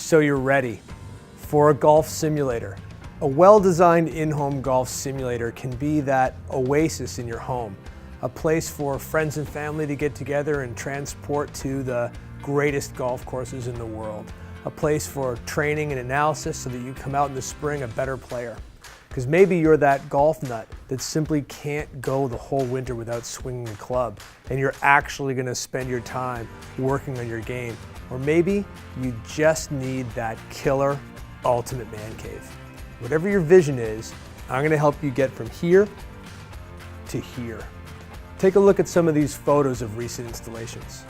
So you're ready for a golf simulator. A well-designed in-home golf simulator can be that oasis in your home, a place for friends and family to get together and transport to the greatest golf courses in the world, a place for training and analysis so that you come out in the spring a better player. Because maybe you're that golf nut that simply can't go the whole winter without swinging a club, and you're actually going to spend your time working on your game. Or maybe you just need that killer ultimate man cave. Whatever your vision is, I'm going to help you get from here to here. Take a look at some of these photos of recent installations.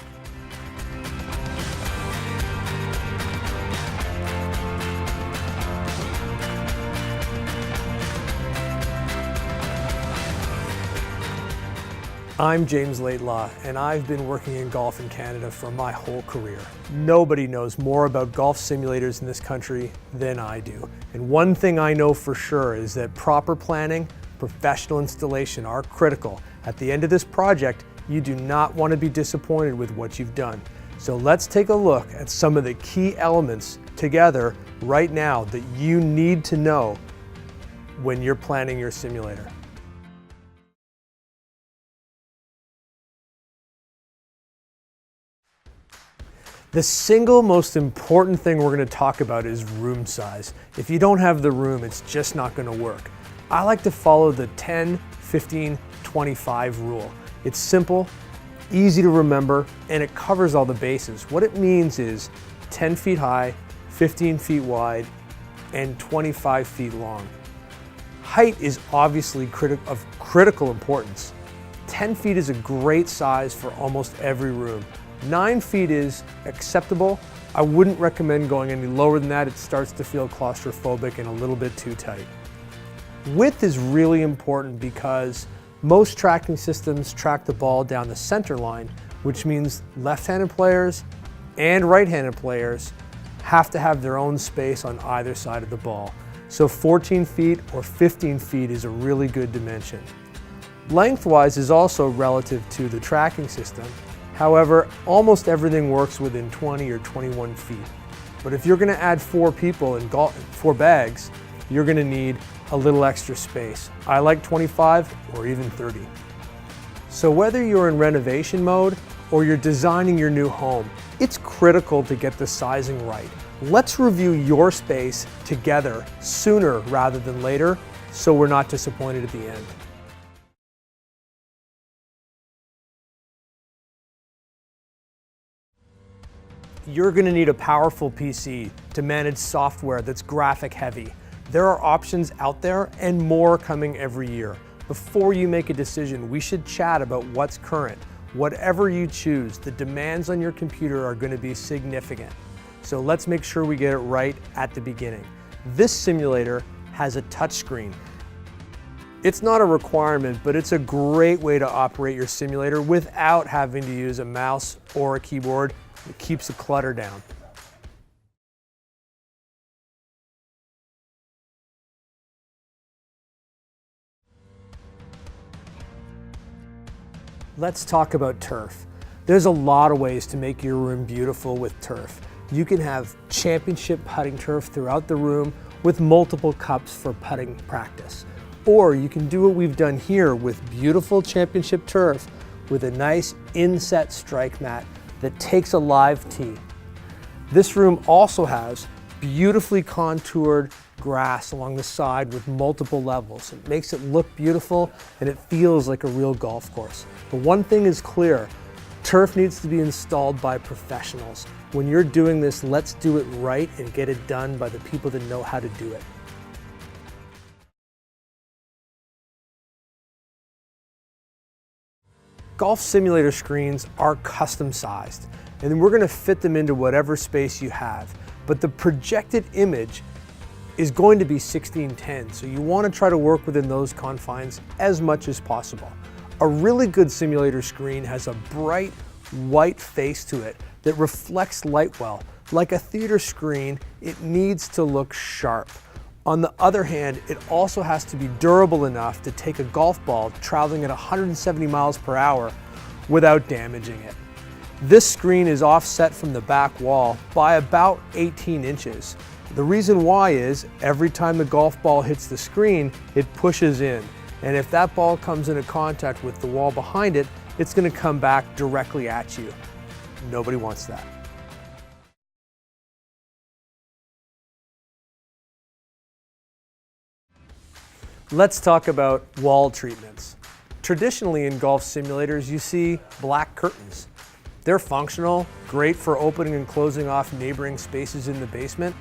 I'm James Laidlaw, and I've been working in golf in Canada for my whole career. Nobody knows more about golf simulators in this country than I do. And one thing I know for sure is that proper planning, professional installation are critical. At the end of this project, you do not want to be disappointed with what you've done. So let's take a look at some of the key elements together right now that you need to know when you're planning your simulator. The single most important thing we're going to talk about is room size. If you don't have the room, it's just not going to work. I like to follow the 10, 15, 25 rule. It's simple, easy to remember, and it covers all the bases. What it means is 10 feet high, 15 feet wide, and 25 feet long. Height is obviously of critical importance. 10 feet is a great size for almost every room. 9 feet is acceptable. I wouldn't recommend going any lower than that. It starts to feel claustrophobic and a little bit too tight. Width is really important because most tracking systems track the ball down the center line, which means left-handed players and right-handed players have to have their own space on either side of the ball. So 14 feet or 15 feet is a really good dimension. Lengthwise is also relative to the tracking system. However, almost everything works within 20 or 21 feet. But if you're going to add 4 people and 4 bags, you're going to need a little extra space. I like 25 or even 30. So whether you're in renovation mode or you're designing your new home, it's critical to get the sizing right. Let's review your space together sooner rather than later so we're not disappointed at the end. You're going to need a powerful PC to manage software that's graphic heavy. There are options out there and more coming every year. Before you make a decision, we should chat about what's current. Whatever you choose, the demands on your computer are going to be significant. So let's make sure we get it right at the beginning. This simulator has a touchscreen. It's not a requirement, but it's a great way to operate your simulator without having to use a mouse or a keyboard. It keeps the clutter down. Let's talk about turf. There's a lot of ways to make your room beautiful with turf. You can have championship putting turf throughout the room with multiple cups for putting practice. Or you can do what we've done here with beautiful championship turf with a nice inset strike mat that takes a live tee. This room also has beautifully contoured grass along the side with multiple levels. It makes it look beautiful and it feels like a real golf course. But one thing is clear, turf needs to be installed by professionals. When you're doing this, let's do it right and get it done by the people that know how to do it. Golf simulator screens are custom sized, and we're going to fit them into whatever space you have. But the projected image is going to be 16:10, so you want to try to work within those confines as much as possible. A really good simulator screen has a bright white face to it that reflects light well. Like a theater screen, it needs to look sharp. On the other hand, it also has to be durable enough to take a golf ball traveling at 170 miles per hour without damaging it. This screen is offset from the back wall by about 18 inches. The reason why is every time the golf ball hits the screen, it pushes in. And if that ball comes into contact with the wall behind it, it's going to come back directly at you. Nobody wants that. Let's talk about wall treatments. Traditionally in golf simulators, you see black curtains. They're functional, great for opening and closing off neighboring spaces in the basement.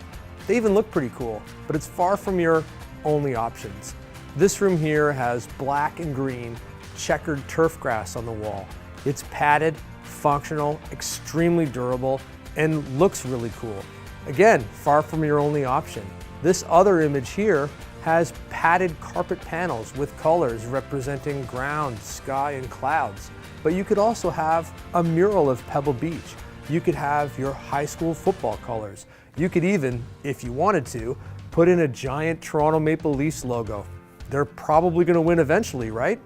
They even look pretty cool, but it's far from your only options. This room here has black and green checkered turf grass on the wall. It's padded, functional, extremely durable, and looks really cool. Again, far from your only option. This other image here has padded carpet panels with colors representing ground, sky, and clouds. But you could also have a mural of Pebble Beach. You could have your high school football colors. You could even, if you wanted to, put in a giant Toronto Maple Leafs logo. They're probably going to win eventually, right?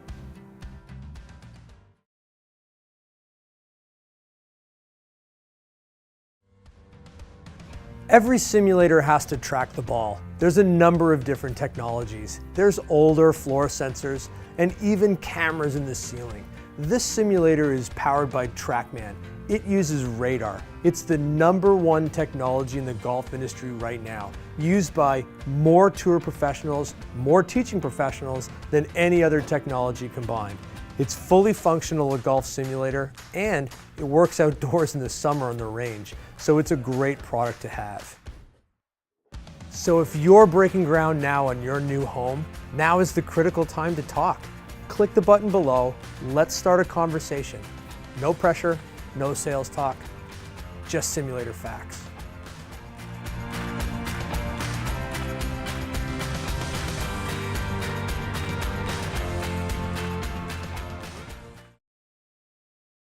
Every simulator has to track the ball. There's a number of different technologies. There's older floor sensors and even cameras in the ceiling. This simulator is powered by TrackMan. It uses radar. It's the #1 technology in the golf industry right now, used by more tour professionals, more teaching professionals than any other technology combined. It's fully functional a golf simulator, and it works outdoors in the summer on the range, so it's a great product to have. So if you're breaking ground now on your new home, now is the critical time to talk. Click the button below, let's start a conversation. No pressure, no sales talk, just simulator facts.